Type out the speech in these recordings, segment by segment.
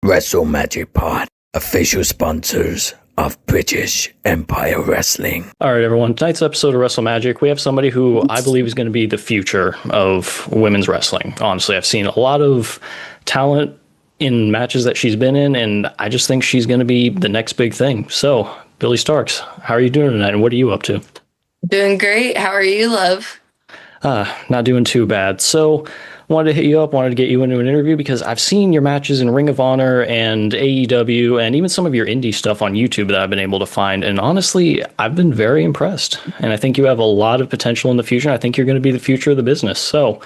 Wrestle Magic Pod, official sponsors of British Empire Wrestling. All right, everyone. Tonight's episode of Wrestle Magic, we have somebody who I believe is going to be the future of women's wrestling. Honestly, I've seen a lot of talent in matches that she's been in, and I just think she's going to be the next big thing. So, Billie Starkz, how are you doing tonight, and what are you up to? Doing great. How are you, love? Not doing too bad. So, wanted to hit you up, wanted to get you into an interview because I've seen your matches in Ring of Honor and AEW and even some of your indie stuff on YouTube that I've been able to find. And honestly, I've been very impressed. And I think you have a lot of potential in the future. I think you're going to be the future of the business. So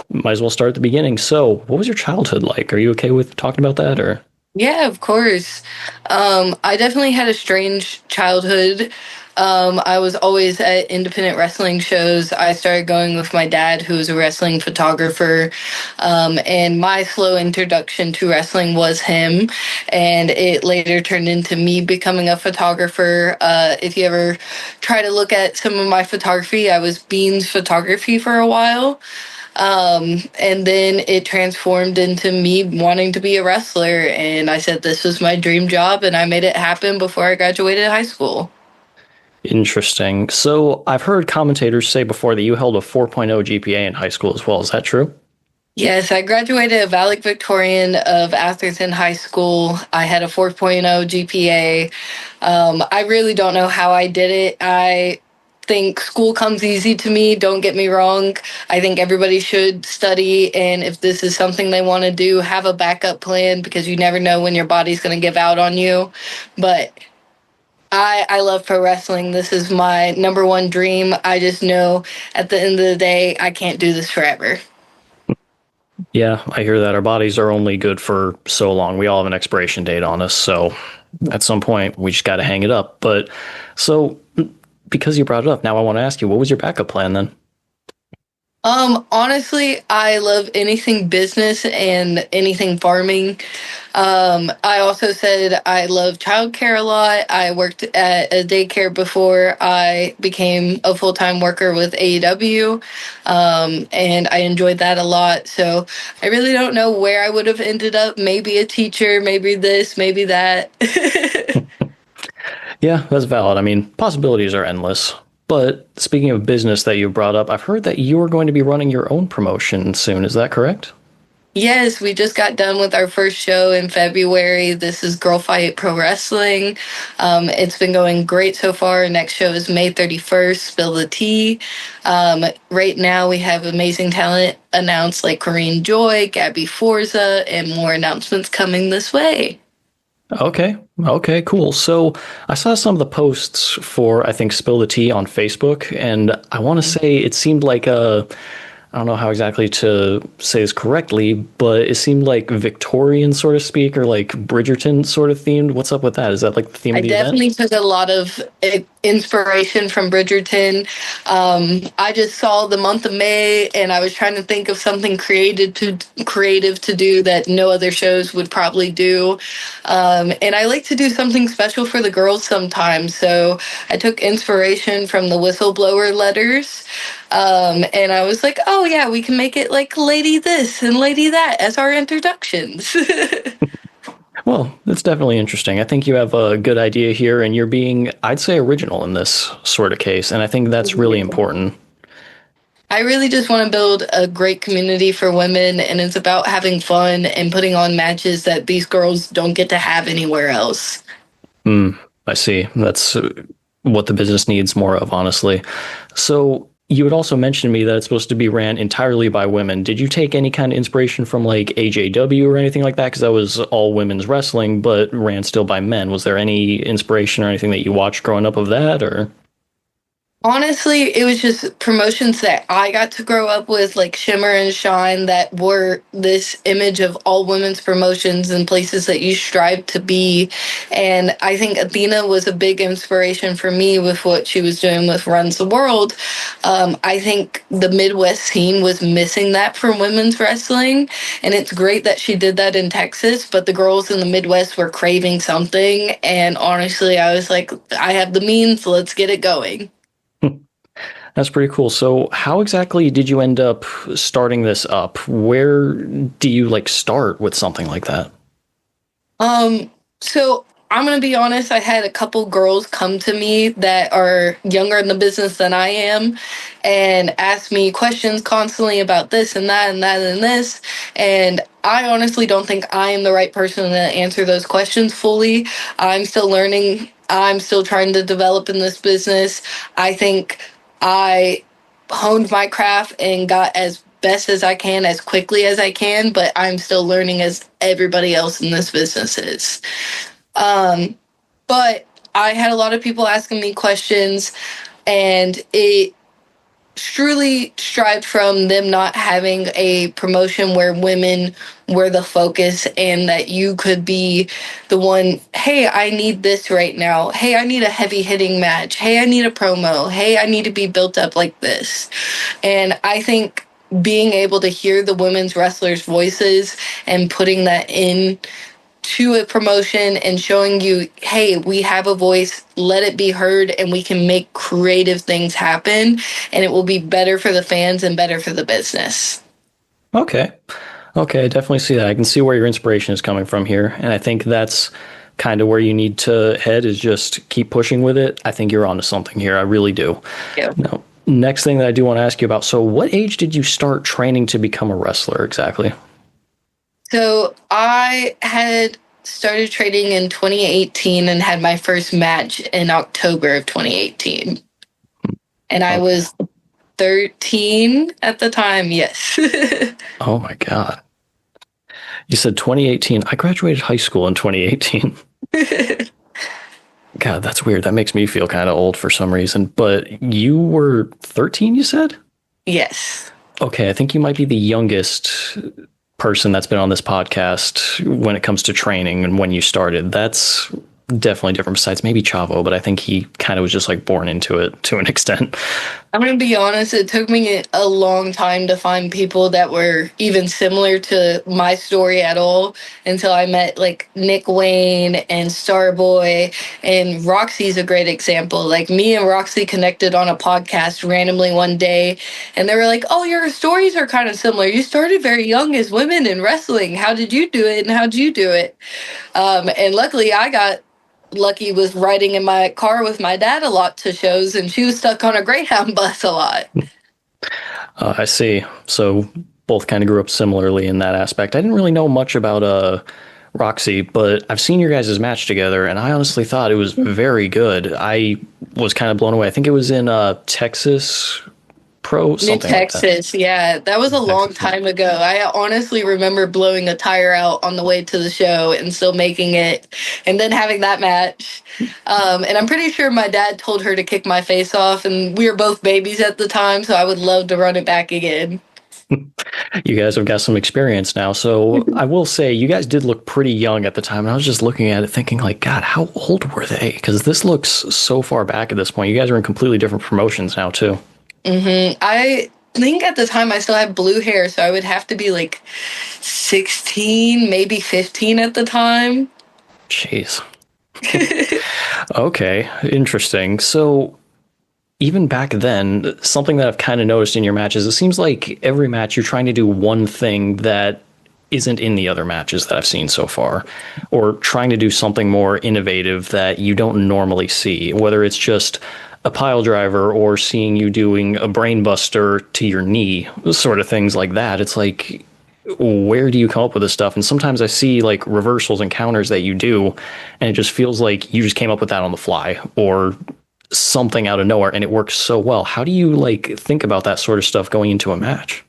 might as well start at the beginning. So what was your childhood like? Are you okay with talking about that, or? Yeah, of course. I definitely had a strange childhood. I was always at independent wrestling shows. I started going with my dad, who was a wrestling photographer. And my slow introduction to wrestling was him. And it later turned into me becoming a photographer. If you ever try to look at some of my photography, I was Bean's photography for a while. And then it transformed into me wanting to be a wrestler. And I said this was my dream job, and I made it happen before I graduated high school. Interesting. So I've heard commentators say before that you held a 4.0 GPA in high school as well. Is that true? Yes, I graduated a valedictorian of Atherton High School. I had a 4.0 GPA. I really don't know how I did it. I think school comes easy to me. Don't get me wrong. I think everybody should study, and if this is something they want to do, have a backup plan, because you never know when your body's going to give out on you. But I love pro wrestling. This is my number one dream. I just know at the end of the day, I can't do this forever. Yeah, I hear that. Our bodies are only good for so long. We all have an expiration date on us. So at some point, we just got to hang it up. But so because you brought it up, now I want to ask you, what was your backup plan then? Honestly, I love anything business and anything farming. I also said I love childcare a lot. I worked at a daycare before I became a full-time worker with AEW, and I enjoyed that a lot. So I really don't know where I would have ended up. Maybe a teacher, maybe this, maybe that. Yeah, that's valid. I mean, possibilities are endless. But speaking of business that you brought up, I've heard that you're going to be running your own promotion soon. Is that correct? Yes, we just got done with our first show in February. This is Girl Fight Pro Wrestling. It's been going great so far. Next show is May 31st, Spill the Tea. Right now we have amazing talent announced like Corrine Joy, Gabby Forza, and more announcements coming this way. Okay, cool. So I saw some of the posts for, I think, Spill the Tea on Facebook, and I want to say it seemed like I don't know how exactly to say this correctly, but it seemed like Victorian, sort of speak, or like Bridgerton sort of themed. What's up with that? Is that like the theme of the event? I definitely took a lot of inspiration from Bridgerton. I just saw the month of May, and I was trying to think of something creative to do that no other shows would probably do. And I like to do something special for the girls sometimes. So I took inspiration from the whistleblower letters. And I was like, oh yeah, we can make it like Lady this and Lady that as our introductions. Well, that's definitely interesting. I think you have a good idea here, and you're being, I'd say, original in this sort of case. And I think that's really important. I really just want to build a great community for women, and it's about having fun and putting on matches that these girls don't get to have anywhere else. I see. That's what the business needs more of, honestly. So you had also mentioned to me that it's supposed to be ran entirely by women. Did you take any kind of inspiration from like AJW or anything like that? Because that was all women's wrestling, but ran still by men. Was there any inspiration or anything that you watched growing up of that, or? Honestly, it was just promotions that I got to grow up with, like Shimmer and Shine, that were this image of all women's promotions and places that you strive to be. And I think Athena was a big inspiration for me with what she was doing with Runs the World. I think the Midwest scene was missing that from women's wrestling. And it's great that she did that in Texas, but the girls in the Midwest were craving something. And honestly, I was like, I have the means, let's get it going. That's pretty cool. So how exactly did you end up starting this up? Where do you like start with something like that? So I'm gonna be honest, I had a couple girls come to me that are younger in the business than I am and ask me questions constantly about this and that and that and this. And I honestly don't think I am the right person to answer those questions fully. I'm still learning. I'm still trying to develop in this business. I think I honed my craft and got as best as I can as quickly as I can, but I'm still learning as everybody else in this business is. But I had a lot of people asking me questions, and it truly strived from them not having a promotion where women were the focus and that you could be the one, hey, I need this right now. Hey, I need a heavy hitting match. Hey, I need a promo. Hey, I need to be built up like this. And I think being able to hear the women's wrestlers' voices and putting that in to a promotion and showing you, hey, we have a voice, let it be heard, and we can make creative things happen, and it will be better for the fans and better for the business. Okay. Okay, I definitely see that. I can see where your inspiration is coming from here. And I think that's kind of where you need to head is just keep pushing with it. I think you're onto something here. I really do. Yeah. Now, next thing that I do want to ask you about. So what age did you start training to become a wrestler exactly? So I had started training in 2018 and had my first match in October of 2018. And I was 13 at the time, yes. Oh my God. You said 2018. I graduated high school in 2018. God, that's weird. That makes me feel kind of old for some reason. But you were 13, you said? Yes. Okay, I think you might be the youngest person that's been on this podcast when it comes to training and when you started. That's definitely different besides maybe Chavo, but I think he kind of was just like born into it to an extent. I'm going to be honest, it took me a long time to find people that were even similar to my story at all until I met like Nick Wayne and Starboy, and Roxy's a great example. Like me and Roxy connected on a podcast randomly one day, and they were like, oh, your stories are kind of similar. You started very young as women in wrestling. How did you do it? And how'd you do it? And luckily I got lucky with riding in my car with my dad a lot to shows, and she was stuck on a Greyhound bus a lot. I see. So both kind of grew up similarly in that aspect. I didn't really know much about Roxy, but I've seen your guys' match together, and I honestly thought it was very good. I was kind of blown away. I think it was in Texas Pro, something like that. Texas, yeah, that was a long time ago. I honestly remember blowing a tire out on the way to the show and still making it, and then having that match. And I'm pretty sure my dad told her to kick my face off, and we were both babies at the time, so I would love to run it back again. You guys have got some experience now. So I will say you guys did look pretty young at the time. And I was just looking at it thinking like, God, how old were they? Because this looks so far back at this point. You guys are in completely different promotions now too. I think at the time I still had blue hair, so I would have to be like 16, maybe 15 at the time. Jeez. Okay, interesting. So even back then, something that I've kind of noticed in your matches, it seems like every match you're trying to do one thing that isn't in the other matches that I've seen so far, or trying to do something more innovative that you don't normally see, whether it's just a pile driver or seeing you doing a brain buster to your knee, sort of things like that. It's like, where do you come up with this stuff? And sometimes I see like reversals and counters that you do, and it just feels like you just came up with that on the fly or something out of nowhere, and it works so well. How do you like think about that sort of stuff going into a match?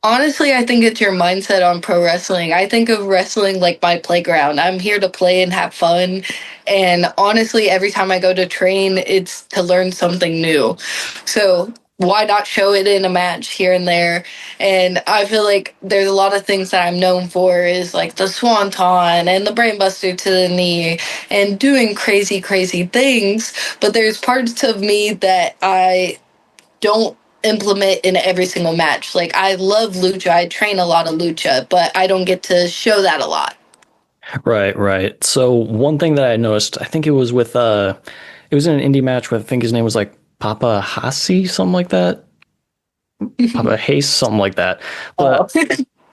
Honestly, I think it's your mindset on pro wrestling. I think of wrestling like my playground. I'm here to play and have fun. And honestly, every time I go to train, it's to learn something new. So why not show it in a match here and there? And I feel like there's a lot of things that I'm known for is like the swanton and the brainbuster to the knee and doing crazy, crazy things. But there's parts of me that I don't implement in every single match. Like I love lucha. I train a lot of lucha, but I don't get to show that a lot. Right, right. So one thing that I noticed, I think it was with it was in an indie match with I think his name was like Papa Hasi, something like that. Papa Hayes, something like that. But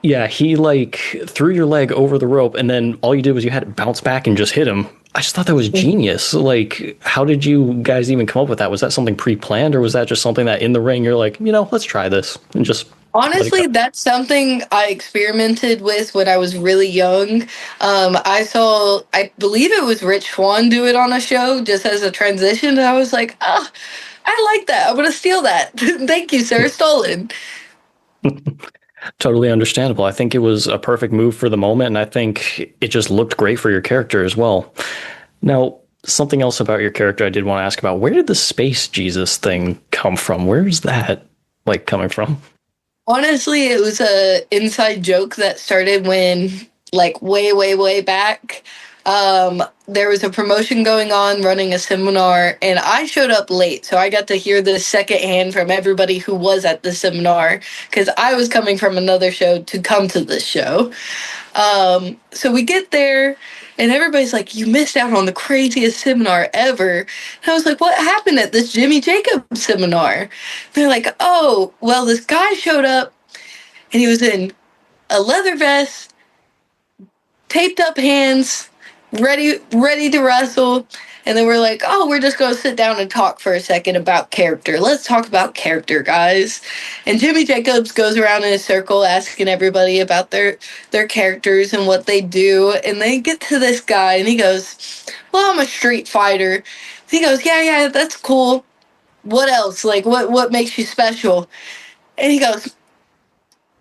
Yeah, he like threw your leg over the rope, and then all you did was you had to bounce back and just hit him. I just thought that was genius. Like, how did you guys even come up with that? Was that something pre-planned, or was that just something that in the ring you're like, let's try this and just let it go? Honestly, that's something I experimented with when I was really young. I believe it was Rich Swann do it on a show just as a transition. And I was like, I like that. I'm going to steal that. Thank you, sir. Stolen. Totally understandable. I think it was a perfect move for the moment, and I think it just looked great for your character as well. Now, something else about your character I did want to ask about. Where did the Space Jesus thing come from? Where's that like coming from? Honestly, it was a inside joke that started when, like, way, way, way back. There was a promotion going on, running a seminar, and I showed up late, so I got to hear this secondhand from everybody who was at the seminar, because I was coming from another show to come to this show. So we get there, and everybody's like, "You missed out on the craziest seminar ever." And I was like, "What happened at this Jimmy Jacobs seminar?" They're like, "Oh, well, this guy showed up, and he was in a leather vest, taped up hands, ready to wrestle." And then we're like, "Oh, we're just going to sit down and talk for a second about character. Let's talk about character, guys." And Jimmy Jacobs goes around in a circle asking everybody about their characters and what they do. And they get to this guy, and he goes, "Well, I'm a street fighter." He goes, "Yeah, that's cool. What else? Like, what makes you special?" And he goes,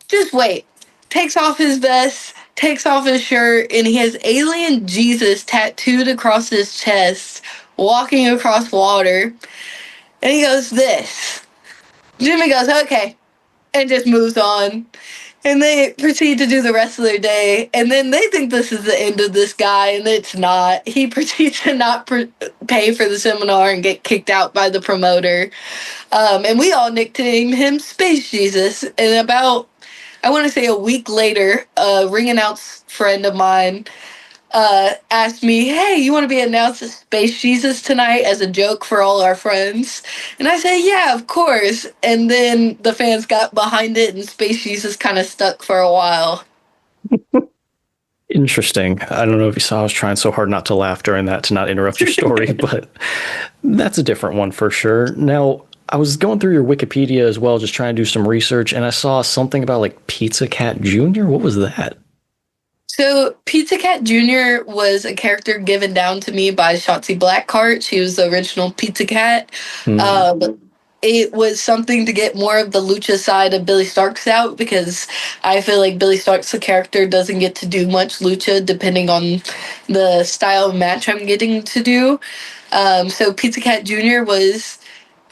"Just wait." Takes off his vest, takes off his shirt, and he has Alien Jesus tattooed across his chest, walking across water. And he goes, "This." Jimmy goes, "Okay," and just moves on. And they proceed to do the rest of their day. And then they think this is the end of this guy, and it's not. He proceeds to not pay for the seminar and get kicked out by the promoter. And we all nicknamed him Space Jesus. And about, I want to say, a week later, a ring announce friend of mine asked me, "Hey, you want to be announced as Space Jesus tonight," as a joke for all our friends. And I said, "Yeah, of course." And then the fans got behind it, and Space Jesus kind of stuck for a while. Interesting. I don't know if you saw I was trying so hard not to laugh during that to not interrupt your story, but that's a different one for sure. Now, I was going through your Wikipedia as well, just trying to do some research, and I saw something about like Pizza Cat Jr. What was that? So, Pizza Cat Jr. was a character given down to me by Shotzi Blackheart. She was the original Pizza Cat. It was something to get more of the lucha side of Billie Starkz out, because I feel like Billie Starkz, the character, doesn't get to do much lucha depending on the style of match I'm getting to do. So, Pizza Cat Jr. was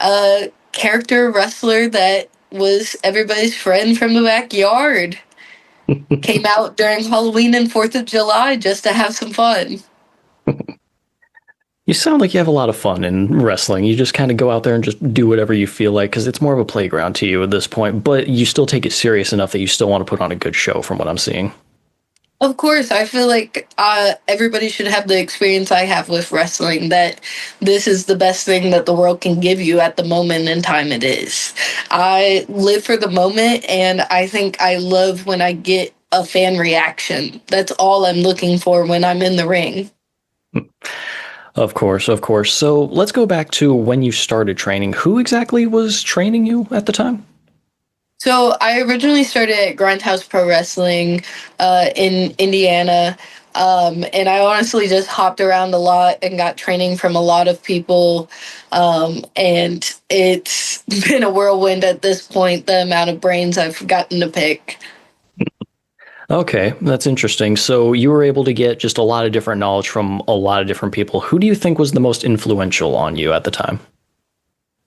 a character wrestler that was everybody's friend from the backyard. Came out during Halloween and 4th of July just to have some fun. You sound like you have a lot of fun in wrestling. You just kind of go out there and just do whatever you feel like, because it's more of a playground to you at this point, but you still take it serious enough that you still want to put on a good show from what I'm seeing. Of course, I feel like everybody should have the experience I have with wrestling, that this is the best thing that the world can give you at the moment in time it is. I live for the moment, and I think I love when I get a fan reaction. That's all I'm looking for when I'm in the ring. Of course, of course. So let's go back to when you started training. Who exactly was training you at the time? So I originally started at Grindhouse Pro Wrestling in Indiana, and I honestly just hopped around a lot and got training from a lot of people, and it's been a whirlwind at this point, the amount of brains I've gotten to pick. Okay, that's interesting. So you were able to get just a lot of different knowledge from a lot of different people. Who do you think was the most influential on you at the time?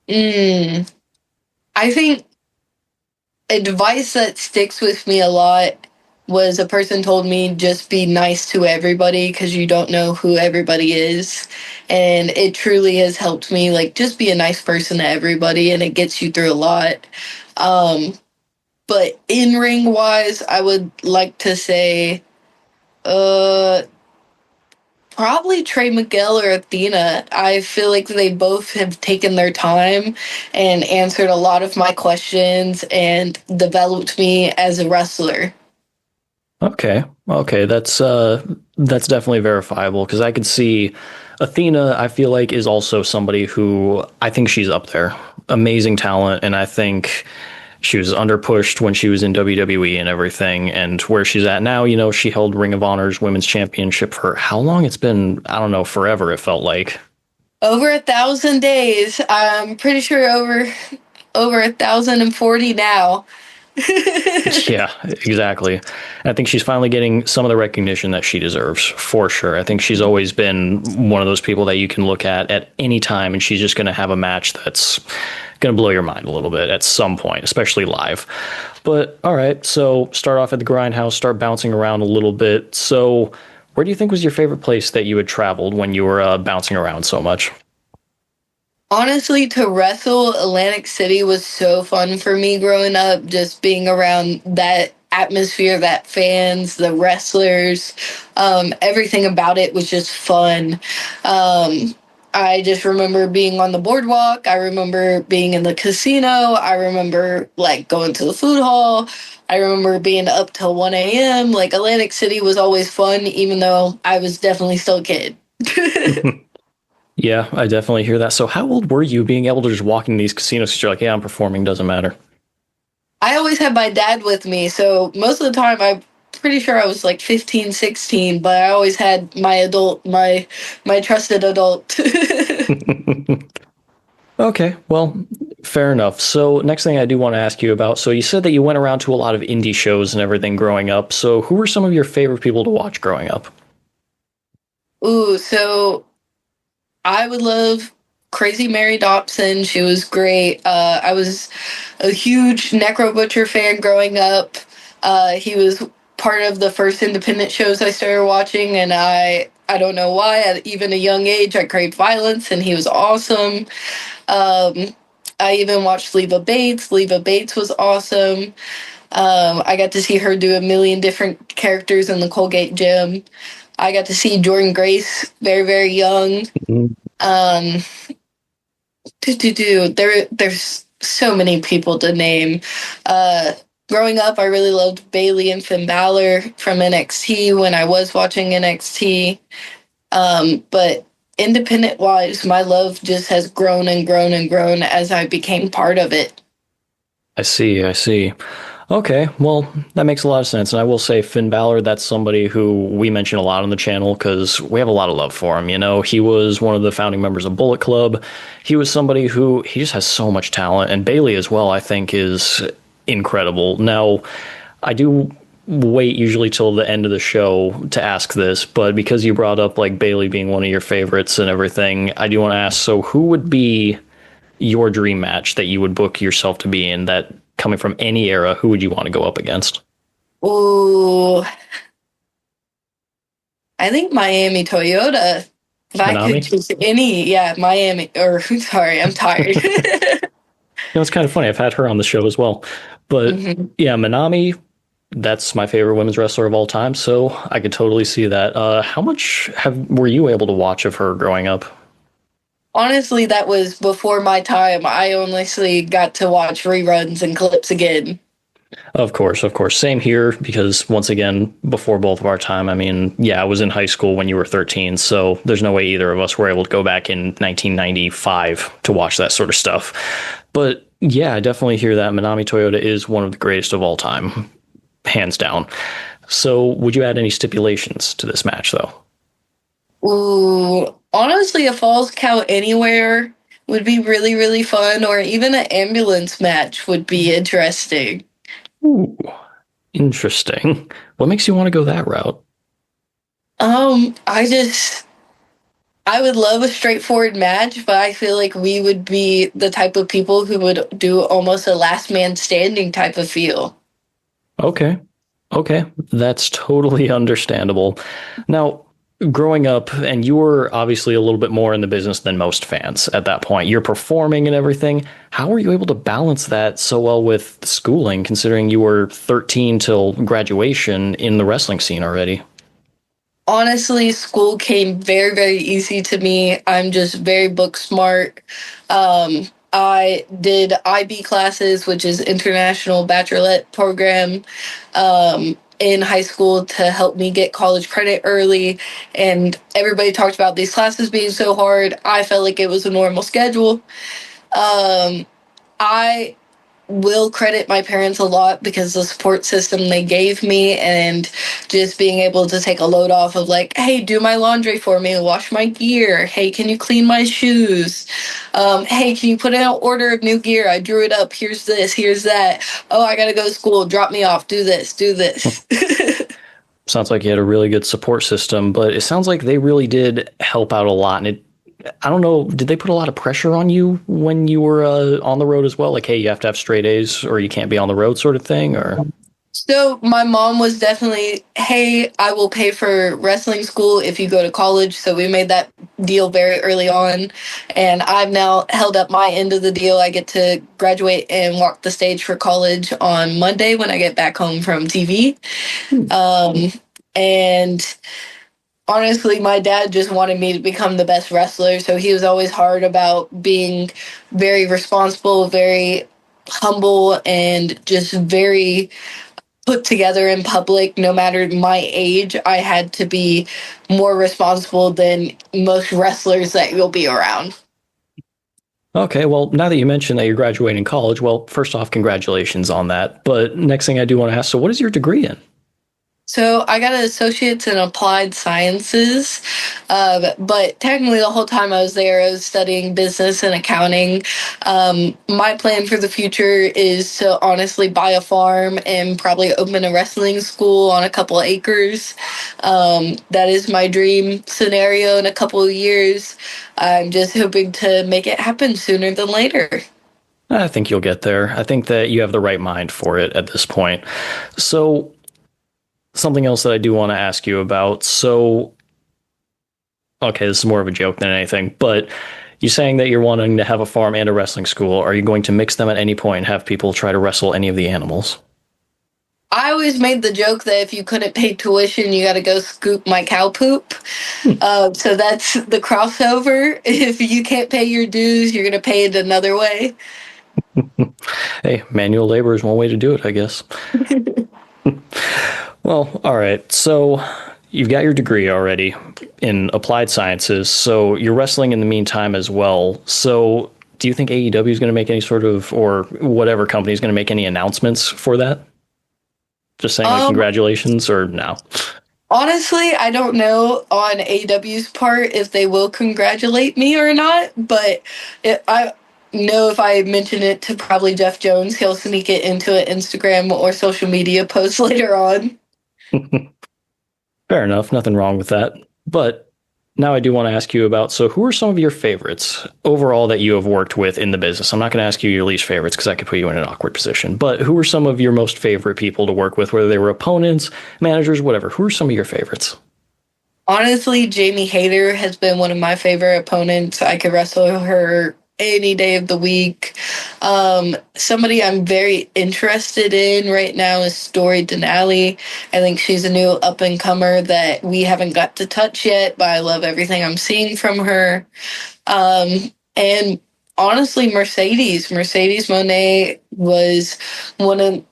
I think advice that sticks with me a lot was a person told me, just be nice to everybody because you don't know who everybody is. And it truly has helped me, like, just be a nice person to everybody, and it gets you through a lot. But in-ring wise, I would like to say probably Trey Miguel or Athena. I feel like they both have taken their time and answered a lot of my questions and developed me as a wrestler. Okay, that's definitely verifiable because I could see Athena, I feel like, is also somebody who I think she's up there. Amazing talent, and I think she was underpushed when she was in WWE and everything. And where she's at now, she held Ring of Honor's Women's Championship for how long? It's been, I don't know, forever, it felt like. Over 1,000 days. I'm pretty sure over 1,040 now. Yeah, exactly. I think she's finally getting some of the recognition that she deserves, for sure. I think she's always been one of those people that you can look at any time, and she's just going to have a match that's going to blow your mind a little bit at some point, especially live. But all right, so start off at the Grindhouse, start bouncing around a little bit. So, where do you think was your favorite place that you had traveled when you were bouncing around so much? Honestly, to wrestle, Atlantic City was so fun for me growing up, just being around that atmosphere, that fans, the wrestlers, everything about it was just fun. I just remember being on the boardwalk. I remember being in the casino. I remember like going to the food hall. I remember being up till 1 a.m. Like Atlantic City was always fun, even though I was definitely still a kid. Yeah, I definitely hear that. So, how old were you being able to just walk in these casinos? 'Cause you're like, yeah, I'm performing, doesn't matter. I always had my dad with me, so most of the time I'm pretty sure I was like 15, 16, but I always had my trusted adult. Okay, well, fair enough. So, next thing I do want to ask you about. So, you said that you went around to a lot of indie shows and everything growing up. So, who were some of your favorite people to watch growing up? Ooh, so I would love Crazy Mary Dobson. She was great. I was a huge Necro Butcher fan growing up. He was part of the first independent shows I started watching, and I don't know why, at even a young age, I craved violence, and he was awesome. Um, I even watched Leva Bates. Leva Bates was awesome. I got to see her do a million different characters in the Colgate Gym. I got to see Jordan Grace very, very young. Um, there's so many people to name. Uh, Growing up, I really loved Bailey and Finn Balor from NXT when I was watching NXT. But independent wise, my love just has grown and grown and grown as I became part of it. I see. Okay, well, that makes a lot of sense. And I will say, Finn Balor, that's somebody who we mention a lot on the channel because we have a lot of love for him. He was one of the founding members of Bullet Club. He was somebody who he just has so much talent. And Bailey as well, I think, is incredible. Now, I do wait usually till the end of the show to ask this, but because you brought up like Bailey being one of your favorites and everything, I do want to ask, so who would be your dream match that you would book yourself to be in that coming from any era, who would you want to go up against? Ooh, I think Miami Toyota. If I could Manami? choose any, yeah, Miami, or sorry, I'm tired. It's kind of funny. I've had her on the show as well. But Mhm. yeah, Manami, that's my favorite women's wrestler of all time. So I could totally see that. How much were you able to watch of her growing up? Honestly, that was before my time. I honestly got to watch reruns and clips again. Of course, of course. Same here, because once again, before both of our time, I mean, yeah, I was in high school when you were 13, so there's no way either of us were able to go back in 1995 to watch that sort of stuff. But yeah, I definitely hear that Manami Toyota is one of the greatest of all time, hands down. So would you add any stipulations to this match, though? Ooh, honestly, a falls count anywhere would be really, really fun, or even an ambulance match would be interesting. Ooh, interesting. What makes you want to go that route? I would love a straightforward match, but I feel like we would be the type of people who would do almost a last man standing type of feel. Okay. Okay. That's totally understandable. Now, growing up, and you were obviously a little bit more in the business than most fans at that point. You're performing and everything. How were you able to balance that so well with schooling, considering you were 13 till graduation in the wrestling scene already? Honestly, school came very, very easy to me. I'm just very book smart. I did IB classes, which is International Bachelorette Program. in high school to help me get college credit early. And everybody talked about these classes being so hard. I felt like it was a normal schedule. I will credit my parents a lot because the support system they gave me and just being able to take a load off of like, hey, do my laundry for me, wash my gear. Hey, can you clean my shoes? Hey, can you put in an order of new gear? I drew it up. Here's this, here's that. Oh, I got to go to school. Drop me off. Do this, do this. Sounds like you had a really good support system, but it sounds like they really did help out a lot. And I don't know, did they put a lot of pressure on you when you were on the road as well? Like, hey, you have to have straight A's or you can't be on the road sort of thing? Or So my mom was definitely, hey, I will pay for wrestling school if you go to college. So we made that deal very early on. And I've now held up my end of the deal. I get to graduate and walk the stage for college on Monday when I get back home from TV. And honestly, my dad just wanted me to become the best wrestler. So he was always hard about being very responsible, very humble, and just very put together in public. No matter my age, I had to be more responsible than most wrestlers that you'll be around. okay, well, now that you mentioned that you're graduating college, well, first off, congratulations on that. But next thing I do want to ask, so what is your degree in? So I got an associate's in applied sciences, but technically the whole time I was there, I was studying business and accounting. My plan for the future is to honestly buy a farm and probably open a wrestling school on a couple of acres. That is my dream scenario in a couple of years. I'm just hoping to make it happen sooner than later. I think you'll get there. I think that you have the right mind for it at this point. So, something else that I do want to ask you about. So, okay, this is more of a joke than anything, but you saying that you're wanting to have a farm and a wrestling school. Are you going to mix them at any point and have people try to wrestle any of the animals? I always made the joke that if you couldn't pay tuition, you got to go scoop my cow poop. So that's the crossover. If you can't pay your dues, you're going to pay it another way. Hey, manual labor is one way to do it, I guess. Well, all right. So you've got your degree already in applied sciences. So you're wrestling in the meantime as well. So do you think AEW is going to make any sort of, or whatever company is going to make any announcements for that? Just saying like congratulations or no? Honestly, I don't know on AEW's part if they will congratulate me or not, but I know if I mention it to probably Jeff Jones, he'll sneak it into an Instagram or social media post later on. Fair enough. Nothing wrong with that. But now I do want to ask you about, so who are some of your favorites overall that you have worked with in the business? I'm not going to ask you your least favorites because that could put you in an awkward position. But who are some of your most favorite people to work with, whether they were opponents, managers, whatever? Who are some of your favorites? Honestly, Jamie Hayter has been one of my favorite opponents. I could wrestle her any day of the week. Somebody I'm very interested in right now is Story Denali. I think she's a new up-and-comer that we haven't got to touch yet, but I love everything I'm seeing from her. And honestly, Mercedes Moné was one of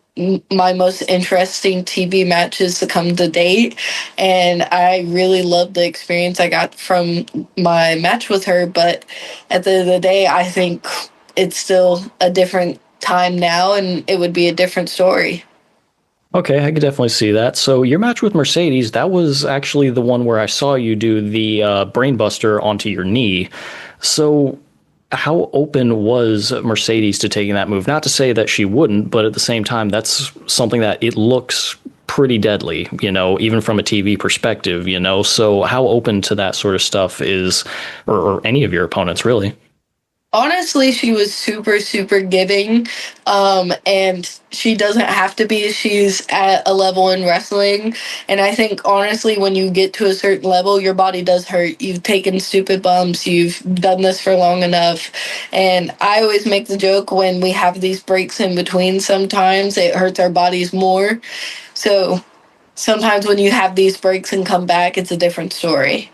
my most interesting TV matches to come to date, and I really loved the experience I got from my match with her. But at the end of the day, I think it's still a different time now, and it would be a different story. Okay, I could definitely see that. So your match with Mercedes, that was actually the one where I saw you do the brainbuster onto your knee. So how open was Mercedes to taking that move? Not to say that she wouldn't, but at the same time, that's something that it looks pretty deadly, you know, even from a TV perspective, you know. So how open to that sort of stuff is, or any of your opponents, really? Honestly, she was super, super giving, and she doesn't have to be. She's at a level in wrestling, and I think, honestly, when you get to a certain level, your body does hurt. You've taken stupid bumps. You've done this for long enough, and I always make the joke when we have these breaks in between, sometimes it hurts our bodies more. So sometimes when you have these breaks and come back, it's a different story.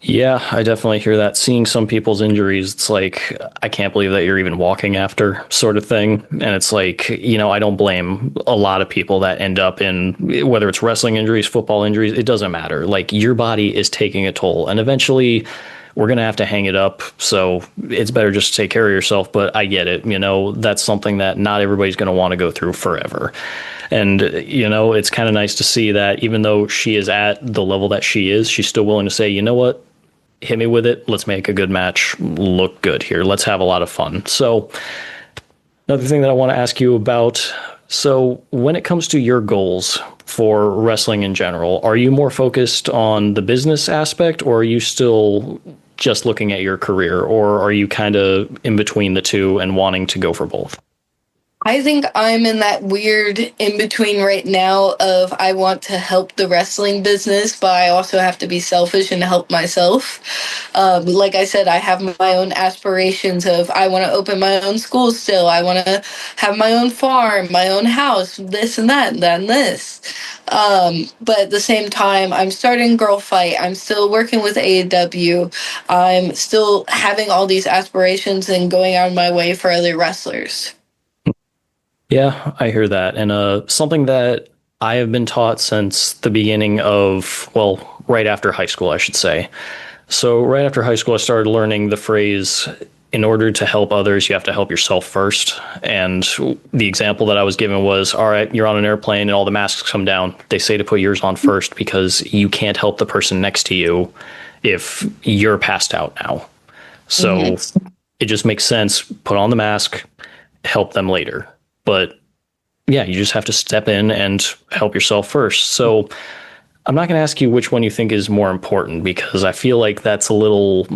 Yeah, I definitely hear that. Seeing some people's injuries, it's like, I can't believe that you're even walking after, sort of thing. And it's like, I don't blame a lot of people that end up in, whether it's wrestling injuries, football injuries, it doesn't matter. Like, your body is taking a toll. And eventually, we're going to have to hang it up. So it's better just to take care of yourself. But I get it. That's something that not everybody's going to want to go through forever. And, it's kind of nice to see that even though she is at the level that she is, she's still willing to say, you know what? Hit me with it. Let's make a good match look good here. Let's have a lot of fun. So another thing that I want to ask you about. So when it comes to your goals for wrestling in general, are you more focused on the business aspect, or are you still just looking at your career, or are you kind of in between the two and wanting to go for both? I think I'm in that weird in between right now of I want to help the wrestling business, but I also have to be selfish and help myself. Like I said, I have my own aspirations of I want to open my own school still. I want to have my own farm, my own house, this and that, and that and this. But at the same time, I'm starting Girl Fight. I'm still working with AEW. I'm still having all these aspirations and going out of my way for other wrestlers. Yeah, I hear that. And something that I have been taught since the beginning of, well, right after high school, I should say. So right after high school, I started learning the phrase, in order to help others, you have to help yourself first. And the example that I was given was, all right, you're on an airplane and all the masks come down. They say to put yours on first because you can't help the person next to you if you're passed out now. So it just makes sense. Put on the mask, help them later. But yeah, you just have to step in and help yourself first. So I'm not going to ask you which one you think is more important, because I feel like that's a little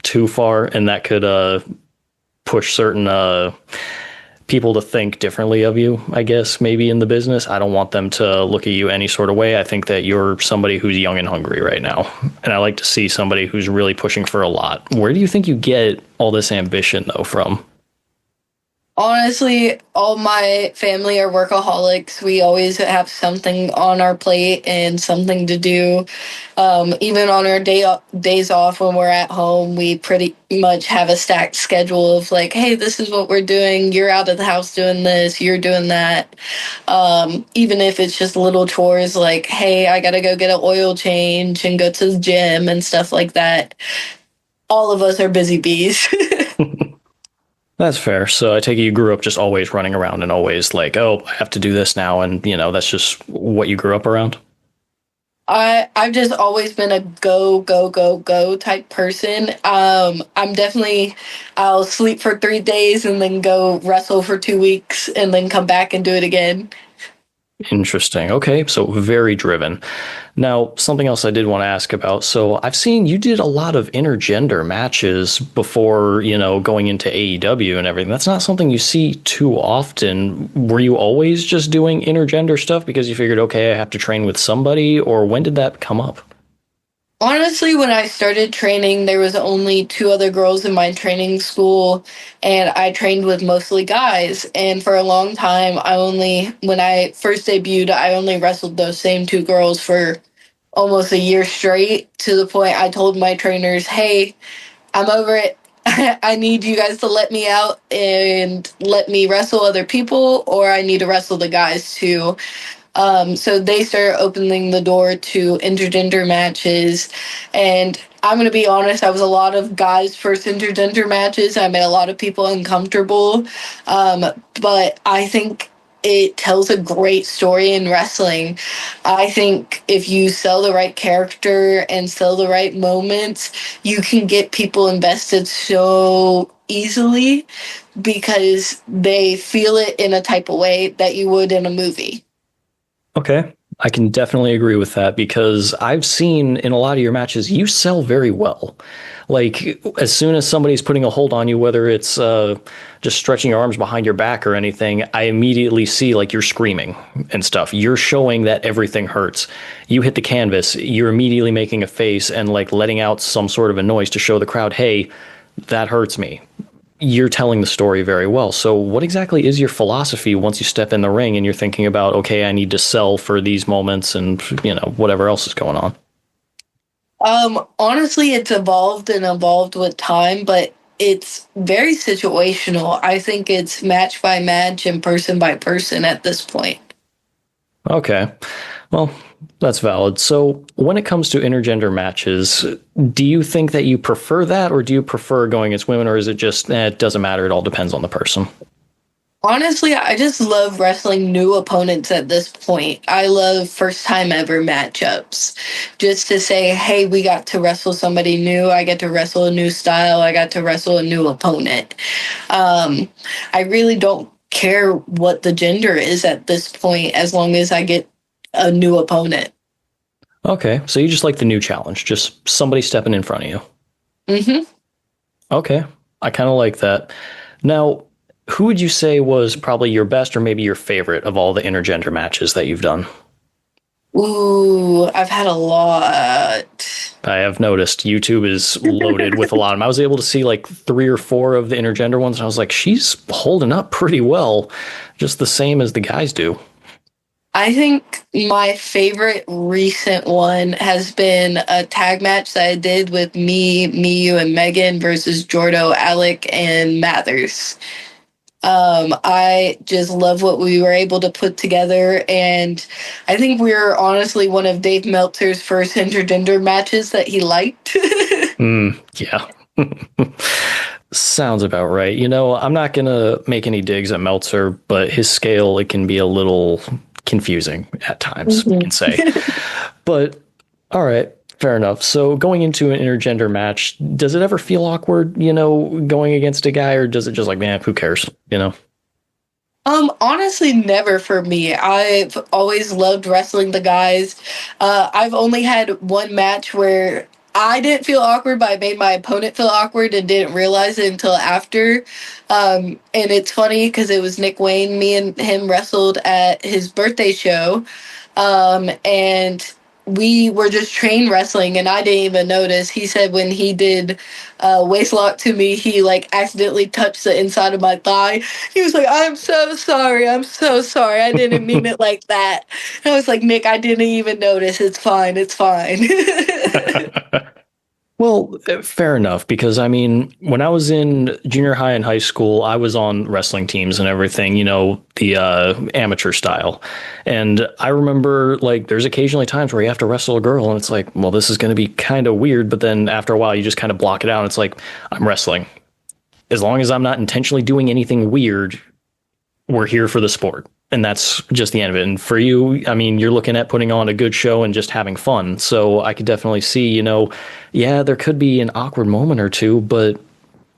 too far, and that could push certain people to think differently of you, I guess, maybe in the business. I don't want them to look at you any sort of way. I think that you're somebody who's young and hungry right now. And I like to see somebody who's really pushing for a lot. Where do you think you get all this ambition, though, from? Honestly, all my family are workaholics. We always have something on our plate and something to do. Even on our days off when we're at home, we pretty much have a stacked schedule of like, hey, this is what we're doing. You're out of the house doing this. You're doing that. Even if it's just little chores like, hey, I got to go get an oil change and go to the gym and stuff like that. All of us are busy bees. That's fair. So I take it you grew up just always running around and always like, oh, I have to do this now. And, that's just what you grew up around? I've just always been a go, go, go, go type person. I'll sleep for 3 days and then go wrestle for 2 weeks and then come back and do it again. Interesting. Okay, so very driven. Now, something else I did want to ask about. So I've seen you did a lot of intergender matches before, going into AEW and everything. That's not something you see too often. Were you always just doing intergender stuff because you figured, okay, I have to train with somebody, or when did that come up? Honestly, when I started training, there was only 2 other girls in my training school, and I trained with mostly guys. And for a long time, when I first debuted, I only wrestled those same 2 girls for almost a year straight, to the point I told my trainers, hey, I'm over it. I need you guys to let me out and let me wrestle other people, or I need to wrestle the guys too. So they started opening the door to intergender matches. And I'm going to be honest, I was a lot of guys' first intergender matches. I made a lot of people uncomfortable. But I think it tells a great story in wrestling. I think if you sell the right character and sell the right moments, you can get people invested so easily because they feel it in a type of way that you would in a movie. Okay. I can definitely agree with that, because I've seen in a lot of your matches, you sell very well. Like, as soon as somebody's putting a hold on you, whether it's just stretching your arms behind your back or anything, I immediately see like you're screaming and stuff. You're showing that everything hurts. You hit the canvas, you're immediately making a face and like letting out some sort of a noise to show the crowd, hey, that hurts me. You're telling the story very well. So what exactly is your philosophy once you step in the ring and you're thinking about, okay, I need to sell for these moments and, whatever else is going on? Honestly, it's evolved and evolved with time, but it's very situational. I think it's match by match and person by person at this point. Okay. Well, that's valid. So, when it comes to intergender matches, do you think that you prefer that, or do you prefer going against women, or is it just, it doesn't matter, it all depends on the person? Honestly, I just love wrestling new opponents at this point. I love first time ever matchups. Just to say, hey, we got to wrestle somebody new. I get to wrestle a new style. I got to wrestle a new opponent. I really don't care what the gender is at this point as long as I get a new opponent. Okay, so you just like the new challenge, just somebody stepping in front of you. Mm-hmm. Okay, I kind of like that. Now, who would you say was probably your best or maybe your favorite of all the intergender matches that you've done? Ooh, I've had a lot. I have noticed YouTube is loaded with a lot of them. I was able to see like 3 or 4 of the intergender ones, and I was like, she's holding up pretty well, just the same as the guys do. I think my favorite recent one has been a tag match that I did with me, Miyu, and Megan versus Jordo, Alec, and Mathers. I just love what we were able to put together, and I think we were honestly one of Dave Meltzer's first intergender matches that he liked. Yeah. Sounds about right. I'm not going to make any digs at Meltzer, but his scale, it can be a little confusing at times, we can say. But all right, fair enough. So going into an intergender match, does it ever feel awkward, going against a guy, or does it just like, man, who cares? Honestly, never for me. I've always loved wrestling the guys. I've only had one match where I didn't feel awkward, but I made my opponent feel awkward and didn't realize it until after. And it's funny because it was Nick Wayne. Me and him wrestled at his birthday show. And we were just train wrestling, and I didn't even notice. He said when he did waist lock to me, he like accidentally touched the inside of my thigh. He was like, "I'm so sorry. I'm so sorry. I didn't mean it like that." And I was like, "Nick, I didn't even notice. It's fine. It's fine." Well, fair enough, because I mean, when I was in junior high and high school, I was on wrestling teams and everything, the amateur style. And I remember like there's occasionally times where you have to wrestle a girl and it's like, well, this is going to be kind of weird. But then after a while, you just kind of block it out. And it's like, I'm wrestling. As long as I'm not intentionally doing anything weird, we're here for the sport. And that's just the end of it. And for you, I mean, you're looking at putting on a good show and just having fun. So I could definitely see, yeah, there could be an awkward moment or two, but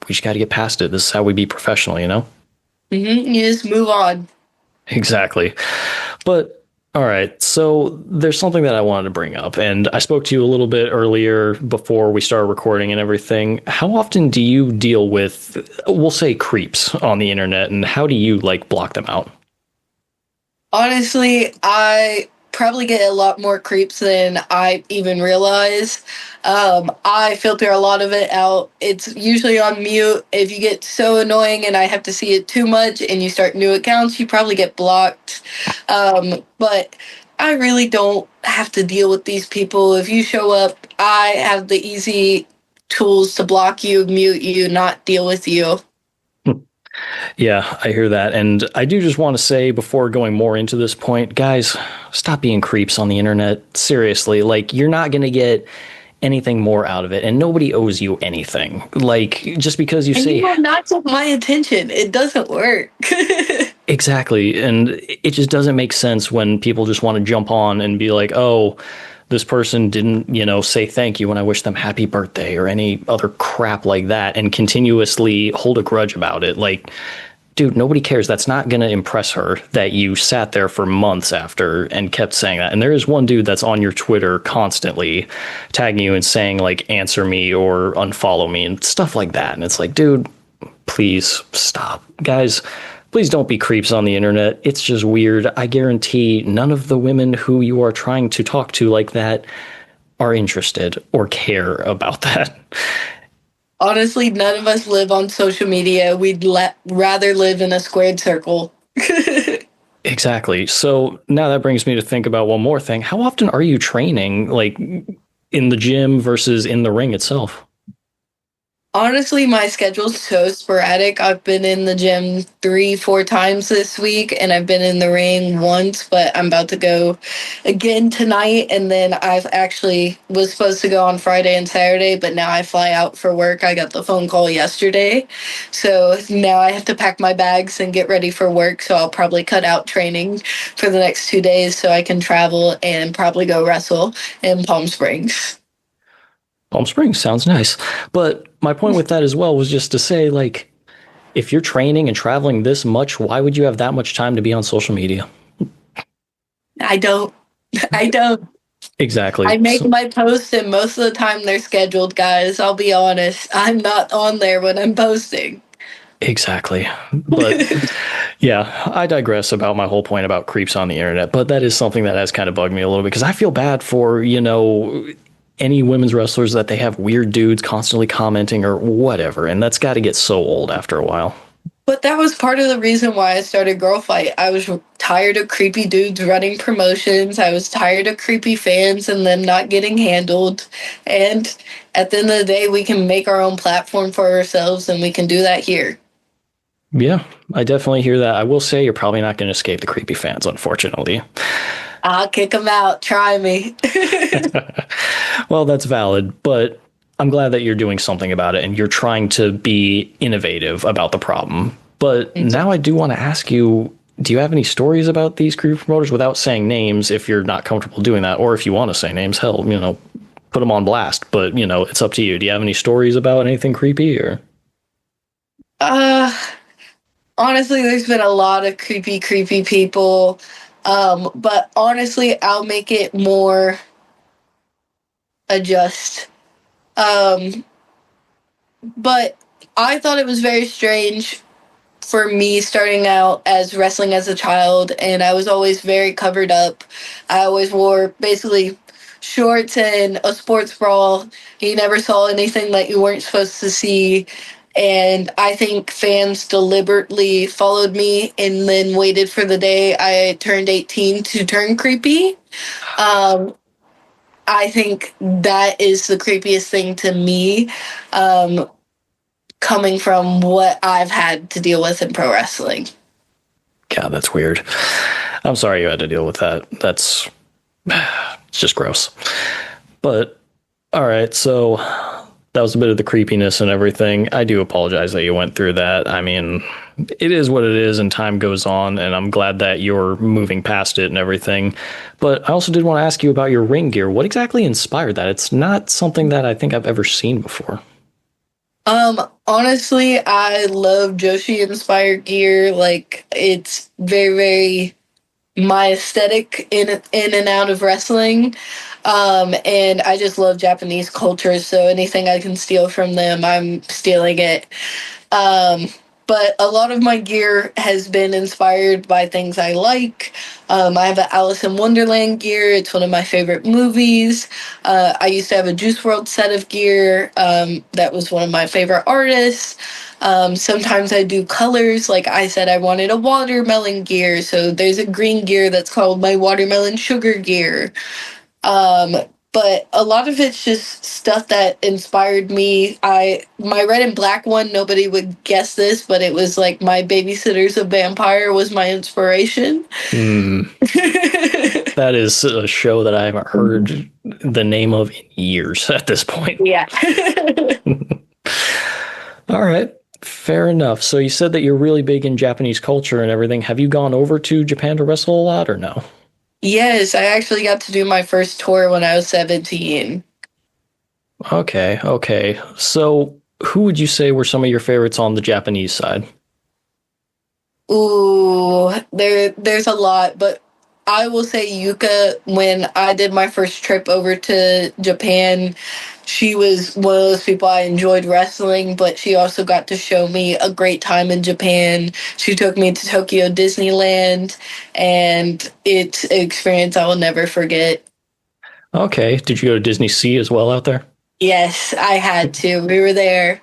we just got to get past it. This is how we be professional. You just move on. Exactly. But all right. So there's something that I wanted to bring up, and I spoke to you a little bit earlier before we started recording and everything. How often do you deal with, we'll say, creeps on the internet, and how do you like block them out? Honestly, I probably get a lot more creeps than I even realize. I filter a lot of it out. It's usually on mute. If you get so annoying and I have to see it too much and you start new accounts, you probably get blocked. But I really don't have to deal with these people. If you show up, I have the easy tools to block you, mute you, not deal with you. Yeah, I hear that. And I do just want to say before going more into this point, guys, stop being creeps on the internet. Seriously, like you're not going to get anything more out of it, and nobody owes you anything. Like just because you say, you will not get my attention, it doesn't work. Exactly. And it just doesn't make sense when people just want to jump on and be like, oh, this person didn't, say thank you when I wish them happy birthday or any other crap like that, and continuously hold a grudge about it. Like, dude, nobody cares. That's not going to impress her that you sat there for months after and kept saying that. And there is one dude that's on your Twitter constantly tagging you and saying like, answer me or unfollow me and stuff like that. And it's like, dude, please stop. Guys, please don't be creeps on the internet. It's just weird. I guarantee none of the women who you are trying to talk to like that are interested or care about that. Honestly, none of us live on social media. We'd rather live in a squared circle. Exactly. So now that brings me to think about one more thing. How often are you training? Like, in the gym versus in the ring itself? Honestly, my schedule's so sporadic. I've been in the gym 3, 4 times this week, and I've been in the ring once, but I'm about to go again tonight. And then I've actually was supposed to go on Friday and Saturday, but now I fly out for work. I got the phone call yesterday. So now I have to pack my bags and get ready for work. So I'll probably cut out training for the next 2 days so I can travel and probably go wrestle in Palm Springs. Palm Springs sounds nice. But my point with that as well was just to say, like, if you're training and traveling this much, why would you have that much time to be on social media? I don't. I don't. Exactly. I make my posts, and most of the time they're scheduled, guys. I'll be honest. I'm not on there when I'm posting. Exactly. But yeah, I digress about my whole point about creeps on the internet. But that is something that has kind of bugged me a little bit because I feel bad for, any women's wrestlers that they have weird dudes constantly commenting or whatever. And that's got to get so old after a while. But that was part of the reason why I started Girl Fight. I was tired of creepy dudes running promotions. I was tired of creepy fans and them not getting handled. And at the end of the day, we can make our own platform for ourselves, and we can do that here. Yeah, I definitely hear that. I will say you're probably not going to escape the creepy fans, unfortunately. I'll kick them out. Try me. Well, that's valid, but I'm glad that you're doing something about it and you're trying to be innovative about the problem. But now I do want to ask you, do you have any stories about these creepy promoters without saying names if you're not comfortable doing that? Or if you want to say names, hell, put them on blast. But, it's up to you. Do you have any stories about anything creepy or? Honestly, there's been a lot of creepy people. But honestly, I'll make it more adjust. But I thought it was very strange for me starting out as wrestling as a child, and I was always very covered up. I always wore basically shorts and a sports bra. You never saw anything that you weren't supposed to see. And I think fans deliberately followed me and then waited for the day I turned 18 to turn creepy. I think that is the creepiest thing to me, coming from what I've had to deal with in pro wrestling. God, that's weird. I'm sorry you had to deal with that. It's just gross. But, all right, so that was a bit of the creepiness and everything. I do apologize that you went through that. I mean, it is what it is and time goes on, and I'm glad that you're moving past it and everything. But I also did want to ask you about your ring gear. What exactly inspired that? It's not something that I think I've ever seen before. Honestly, I love Joshi inspired gear. Like, it's very, very my aesthetic in and out of wrestling. And I just love Japanese culture, so anything I can steal from them, I'm stealing it. But a lot of my gear has been inspired by things I like. I have an Alice in Wonderland gear. It's one of my favorite movies. I used to have a Juice WRLD set of gear. That was one of my favorite artists. Sometimes I do colors. Like I said, I wanted a watermelon gear. So there's a green gear that's called my watermelon sugar gear. But a lot of it's just stuff that inspired me. My red and black one, nobody would guess this, but it was like my Babysitter's a Vampire was my inspiration. That is a show that I haven't heard the name of in years at this point. Yeah. All right. Fair enough. So you said that you're really big in Japanese culture and everything. Have you gone over to Japan to wrestle a lot or no? Yes, I actually got to do my first tour when I was 17. Okay. So who would you say were some of your favorites on the Japanese side? Ooh, there's a lot, but I will say Yuka, when I did my first trip over to Japan, she was one of those people I enjoyed wrestling, but she also got to show me a great time in Japan. She took me to Tokyo Disneyland, and it's an experience I will never forget. Okay. Did you go to Disney Sea as well out there? Yes, I had to. We were there.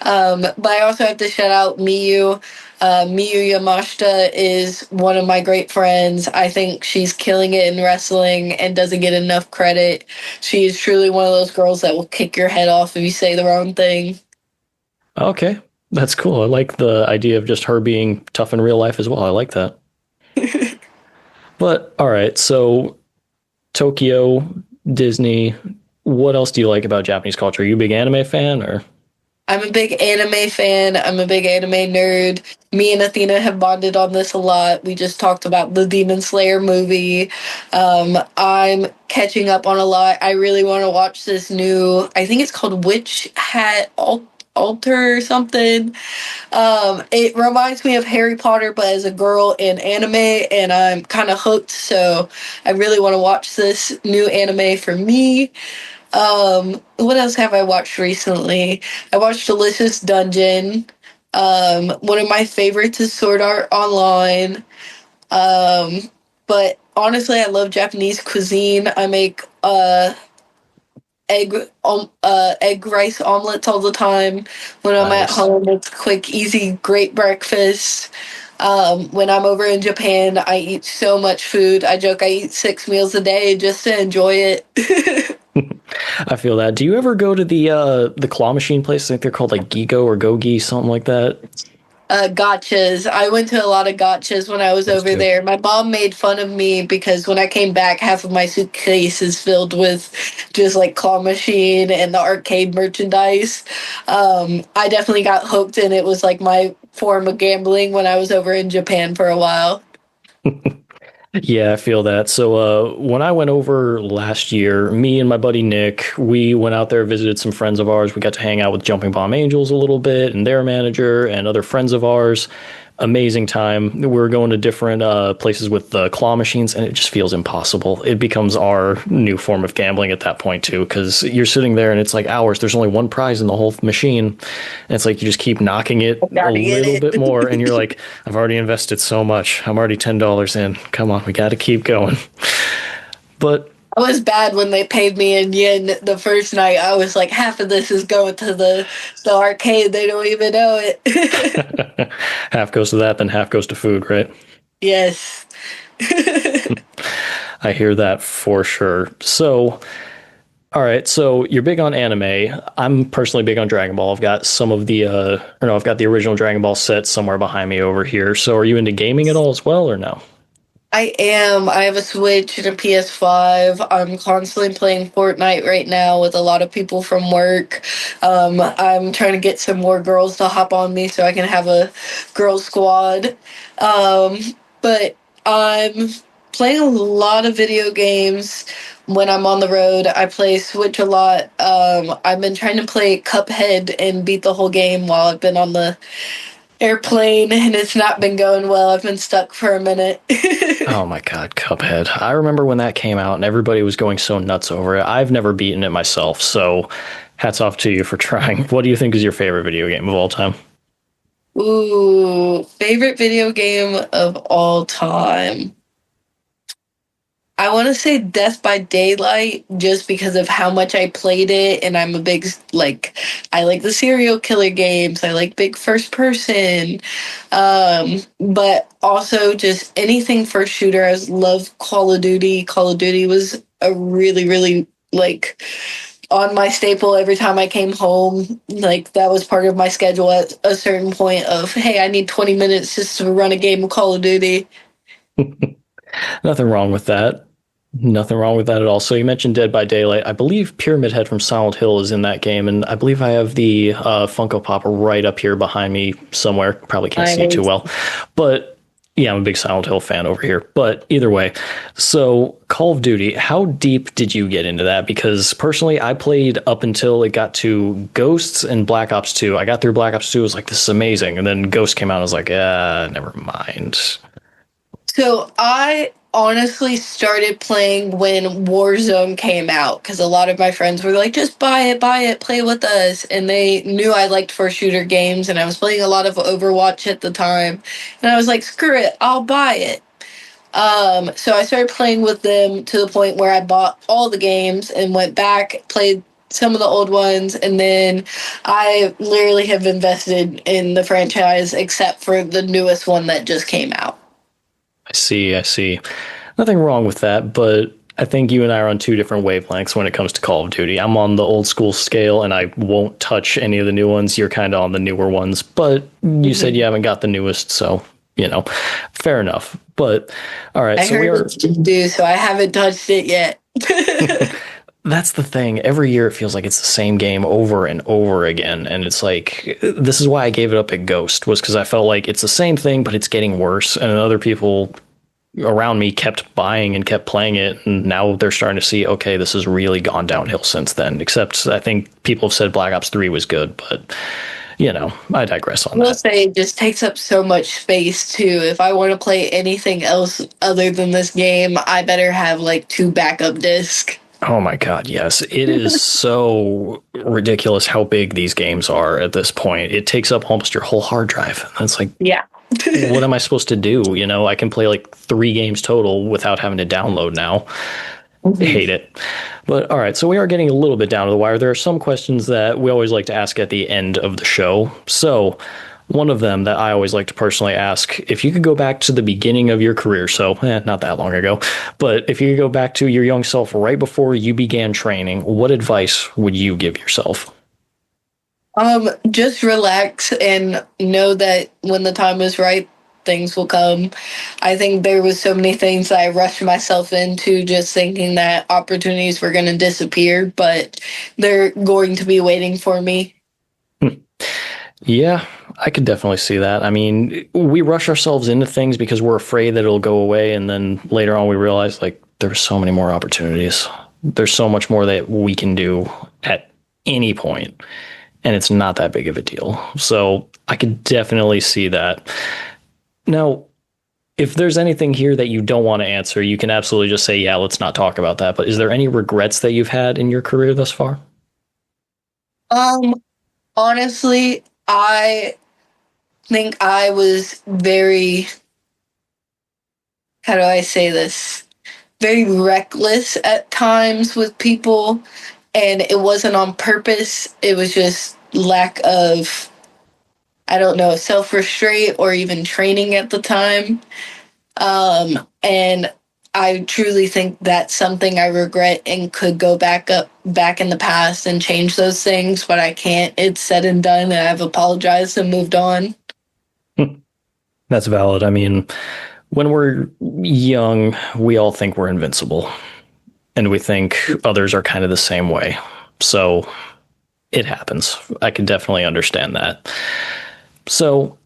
But I also have to shout out Miyu. Miyu Yamashita is one of my great friends. I think she's killing it in wrestling and doesn't get enough credit. She is truly one of those girls that will kick your head off if you say the wrong thing. Okay, that's cool. I like the idea of just her being tough in real life as well. I like that. But all right, so Tokyo, Disney. What else do you like about Japanese culture? Are you a big anime fan, or? I'm a big anime fan. I'm a big anime nerd. Me and Athena have bonded on this a lot. We just talked about the Demon Slayer movie. I'm catching up on a lot. I really want to watch this new, I think it's called Witch Hat Alter or something. It reminds me of Harry Potter, but as a girl in anime, and I'm kind of hooked. So I really want to watch this new anime for me. What else have I watched recently? I watched Delicious Dungeon. One of my favorites is Sword Art Online. But honestly, I love Japanese cuisine. I make egg rice omelets all the time when I'm at Nice. home. It's quick, easy, great breakfast. When I'm over in Japan, I eat so much food. I joke I eat 6 meals a day just to enjoy it. I feel that. Do you ever go to the claw machine place? I think they're called like Gigo or Gogi, something like that. Gotchas. I went to a lot of gotchas when I was Those over two. there. My mom made fun of me because when I came back, half of my suitcase is filled with just like claw machine and the arcade merchandise. I definitely got hooked, and it was like my form of gambling when I was over in Japan for a while. Yeah, I feel that. So when I went over last year, me and my buddy Nick, we went out there, visited some friends of ours. We got to hang out with Jumping Bomb Angels a little bit and their manager and other friends of ours. Amazing time. We were going to different places with the claw machines, and it just feels impossible. It becomes our new form of gambling at that point too, because you're sitting there and it's like hours. There's only one prize in the whole machine, and it's like you just keep knocking it a Gotta get little bit it. more, and you're like, I've already invested so much. I'm already $10 in. Come on, we got to keep going. But I was bad when they paid me in yen the first night. I was like, half of this is going to the arcade. They don't even know it. half goes to that, then half goes to food, right? Yes. I hear that for sure. So, all right, so you're big on anime. I'm personally big on Dragon Ball. I've got some of the, or no, I've got the original Dragon Ball set somewhere behind me over here. So, are you into gaming at all as well, or no? I am. I have a Switch and a PS5. I'm constantly playing Fortnite right now with a lot of people from work. I'm trying to get some more girls to hop on me so I can have a girl squad. Um, but I'm playing a lot of video games when I'm on the road. I play Switch a lot. I've been trying to play Cuphead and beat the whole game while I've been on the airplane, and it's not been going well. I've been stuck for a minute. Oh my God, Cuphead. I remember when that came out and everybody was going so nuts over it. I've never beaten it myself, so hats off to you for trying. What do you think is your favorite video game of all time? Ooh, favorite video game of all time. I want to say Death by Daylight just because of how much I played it, and I'm a big, like, I like the serial killer games. I like big first person. But also just anything first shooter. I love Call of Duty. Call of Duty was a really, really, like, on my staple every time I came home. Like, that was part of my schedule at a certain point of, hey, I need 20 minutes just to run a game of Call of Duty. Nothing wrong with that. Nothing wrong with that at all. So you mentioned Dead by Daylight. I believe Pyramid Head from Silent Hill is in that game, and I believe I have the Funko Pop right up here behind me somewhere. Probably can't see it too well, but yeah, I'm a big Silent Hill fan over here. But either way, so Call of Duty, how deep did you get into that? Because personally, I played up until it got to Ghosts and Black Ops 2. I got through Black Ops 2, I was like, this is amazing. And then Ghost came out, I was like, never mind. So I honestly started playing when Warzone came out because a lot of my friends were like, just buy it, play with us. And they knew I liked first shooter games, and I was playing a lot of Overwatch at the time. And I was like, screw it, I'll buy it. So I started playing with them to the point where I bought all the games and went back, played some of the old ones, and then I literally have invested in the franchise except for the newest one that just came out. I see. Nothing wrong with that, but I think you and I are on two different wavelengths when it comes to Call of Duty. I'm on the old school scale, and I won't touch any of the new ones. You're kind of on the newer ones, but you said you haven't got the newest, so, fair enough. But, all right. I heard it's to do, so I haven't touched it yet. That's the thing. Every year it feels like it's the same game over and over again. And it's like, this is why I gave it up at Ghost, was because I felt like it's the same thing, but it's getting worse. And other people around me kept buying and kept playing it. And now they're starting to see, okay, this has really gone downhill since then. Except I think people have said Black Ops 3 was good, but I digress on that. I will say it just takes up so much space too. If I want to play anything else other than this game, I better have like 2 backup discs. Oh my God, yes. It is so ridiculous how big these games are at this point. It takes up almost your whole hard drive. It's like, yeah. What am I supposed to do? I can play like 3 games total without having to download now. Hate it. But all right, so we are getting a little bit down to the wire. There are some questions that we always like to ask at the end of the show. So one of them that I always like to personally ask, if you could go back to the beginning of your career, so not that long ago, but if you could go back to your young self right before you began training, what advice would you give yourself? Just relax and know that when the time is right, things will come. I think there was so many things I rushed myself into just thinking that opportunities were going to disappear, but they're going to be waiting for me. Yeah, I could definitely see that. I mean, we rush ourselves into things because we're afraid that it'll go away. And then later on, we realize like there's so many more opportunities. There's so much more that we can do at any point, and it's not that big of a deal. So I could definitely see that. Now, if there's anything here that you don't want to answer, you can absolutely just say, yeah, let's not talk about that. But is there any regrets that you've had in your career thus far? Honestly, I think I was very, how do I say this? Very reckless at times with people, and it wasn't on purpose. It was just lack of, I don't know, self-restraint or even training at the time. And I truly think that's something I regret and could go back in the past and change those things, but I can't. It's said and done, and I've apologized and moved on. That's valid. I mean, when we're young, we all think we're invincible, and we think others are kind of the same way. So it happens. I can definitely understand that. So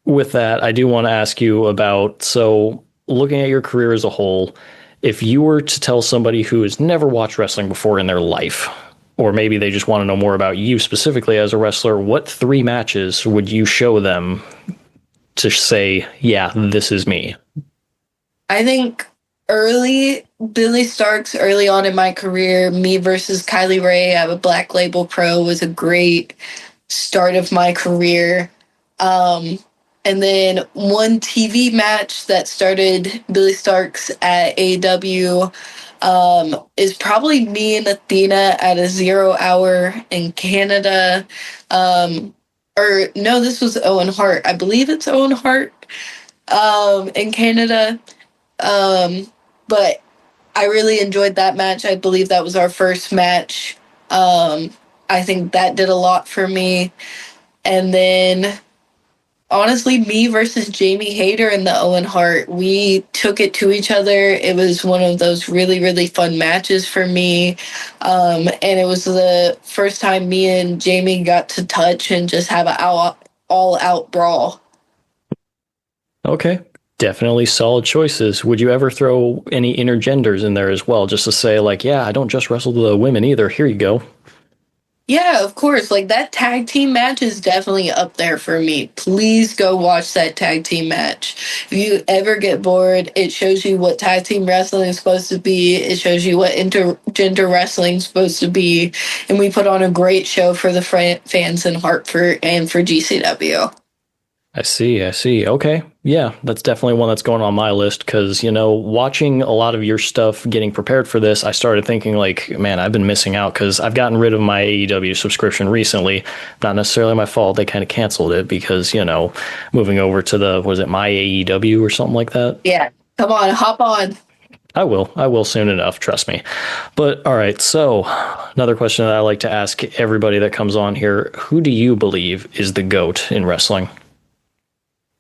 with that, I do want to ask you about, so looking at your career as a whole, if you were to tell somebody who has never watched wrestling before in their life, or maybe they just want to know more about you specifically as a wrestler, what 3 matches would you show them to say, yeah, this is me? I think Billie Starkz, early on in my career, me versus Kylie Ray, I have a Black Label Pro, was a great start of my career. And then one TV match that started Billie Starkz at AEW is probably me and Athena at a 0 hour in Canada. Or no, this was Owen Hart. I believe it's Owen Hart in Canada. But I really enjoyed that match. I believe that was our first match. I think that did a lot for me. And then, honestly, me versus Jamie Hayter in the Owen Hart, we took it to each other. It was one of those really, really fun matches for me. And it was the first time me and Jamie got to touch and just have an all-out brawl. Okay. Definitely solid choices. Would you ever throw any intergenders in there as well, just to say, like, yeah, I don't just wrestle the women either. Here you go. Yeah, of course. Like, that tag team match is definitely up there for me. Please go watch that tag team match. If you ever get bored, it shows you what tag team wrestling is supposed to be. It shows you what intergender wrestling is supposed to be. And we put on a great show for the fans in Hartford and for GCW. I see. I see. Okay. Yeah, that's definitely one that's going on my list because, watching a lot of your stuff getting prepared for this, I started thinking, like, man, I've been missing out because I've gotten rid of my AEW subscription recently. Not necessarily my fault. They kind of canceled it because, moving over to was it My AEW or something like that? Yeah. Come on, hop on. I will. I will soon enough. Trust me. But all right. So another question that I like to ask everybody that comes on here: who do you believe is the GOAT in wrestling?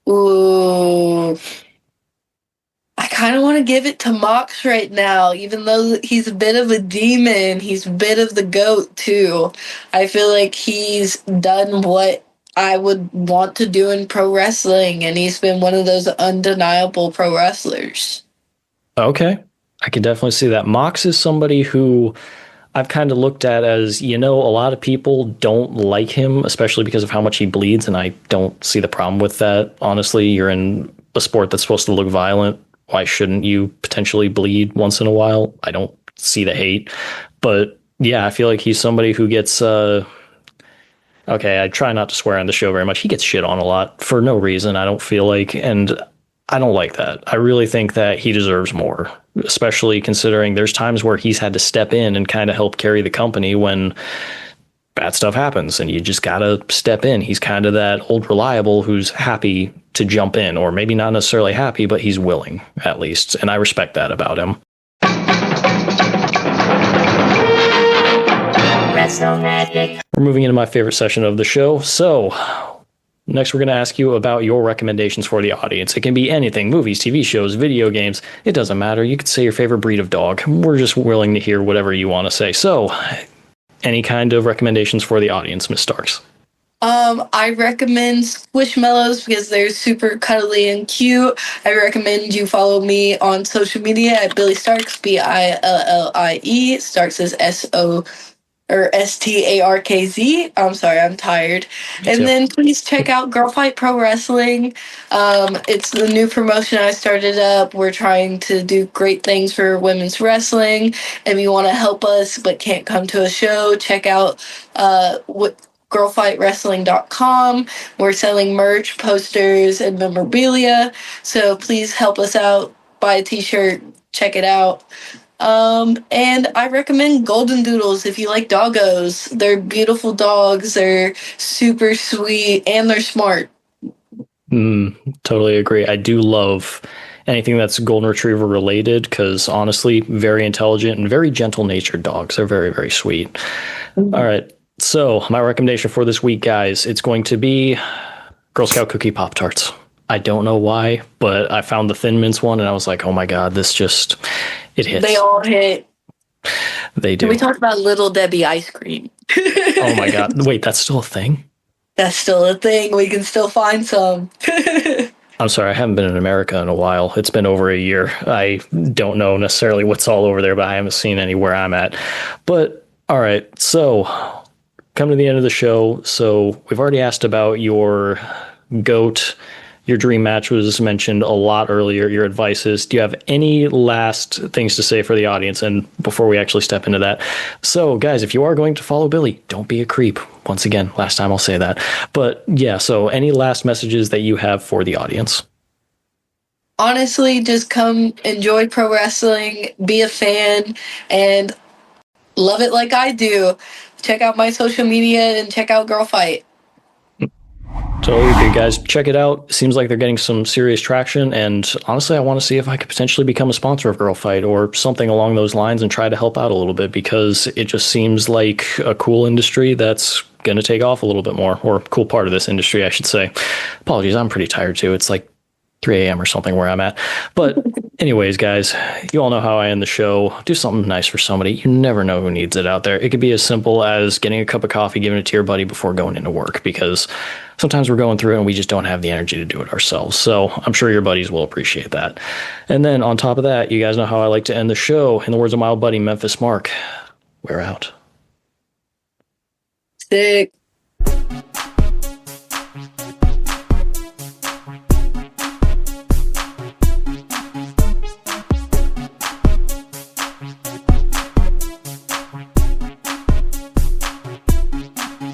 Ooh. I kind of want to give it to Mox right now, even though he's a bit of a demon. He's a bit of the GOAT, too. I feel like he's done what I would want to do in pro wrestling, and he's been one of those undeniable pro wrestlers. Okay. I can definitely see that. Mox is somebody who I've kind of looked at as, a lot of people don't like him, especially because of how much he bleeds, and I don't see the problem with that. Honestly, you're in a sport that's supposed to look violent. Why shouldn't you potentially bleed once in a while? I don't see the hate. But yeah, I feel like he's somebody who gets okay, I try not to swear on the show very much. He gets shit on a lot for no reason, I don't feel like, and I don't like that. I really think that he deserves more, especially considering there's times where he's had to step in and kind of help carry the company when bad stuff happens and you just got to step in. He's kind of that old reliable who's happy to jump in, or maybe not necessarily happy, but he's willing at least. And I respect that about him. Wrestle Magic. We're moving into my favorite session of the show. So next, we're going to ask you about your recommendations for the audience. It can be anything: movies, TV shows, video games. It doesn't matter. You could say your favorite breed of dog. We're just willing to hear whatever you want to say. So any kind of recommendations for the audience, Miss Starkz? I recommend Squishmallows because they're super cuddly and cute. I recommend you follow me on social media at Billie Starkz, Billie. Starkz is Starkz. I'm sorry, I'm tired. And then please check out Girl Fight Pro Wrestling. It's the new promotion I started up. We're trying to do great things for women's wrestling. If you want to help us but can't come to a show, check out girlfightwrestling.com. We're selling merch, posters, and memorabilia. So please help us out. Buy a t-shirt. Check it out. And I recommend Golden Doodles if you like doggos. They're beautiful dogs. They're super sweet and they're smart. Totally agree. I do love anything that's golden retriever related because honestly, very intelligent and very gentle natured dogs. They're very, very sweet. Mm-hmm. All right. So my recommendation for this week, guys, it's going to be Girl Scout Cookie Pop-Tarts. I don't know why, but I found the Thin Mints one and I was like, oh my God, it hits. They all hit. They do. Can we talk about Little Debbie ice cream? Oh my God. Wait, that's still a thing? That's still a thing. We can still find some. I'm sorry, I haven't been in America in a while. It's been over a year. I don't know necessarily what's all over there, but I haven't seen any where I'm at. But all right, so come to the end of the show. So we've already asked about your GOAT. Your dream match was mentioned a lot earlier, your advices. Do you have any last things to say for the audience? And before we actually step into that. So guys, if you are going to follow Billie, don't be a creep. Once again, last time I'll say that. But yeah, so any last messages that you have for the audience? Honestly, just come enjoy pro wrestling, be a fan, and love it like I do. Check out my social media and check out Girl Fight. Totally agree, guys. Check it out. Seems like they're getting some serious traction. And honestly, I want to see if I could potentially become a sponsor of Girl Fight or something along those lines and try to help out a little bit because it just seems like a cool industry that's going to take off a little bit more, or a cool part of this industry, I should say. Apologies, I'm pretty tired too. It's like 3 a.m. or something where I'm at. But anyways, guys, you all know how I end the show. Do something nice for somebody. You never know who needs it out there. It could be as simple as getting a cup of coffee, giving it to your buddy before going into work, because sometimes we're going through it and we just don't have the energy to do it ourselves. So I'm sure your buddies will appreciate that. And then on top of that, you guys know how I like to end the show. In the words of my old buddy, Memphis Mark, we're out. Sick.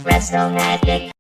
Wrestle Magic.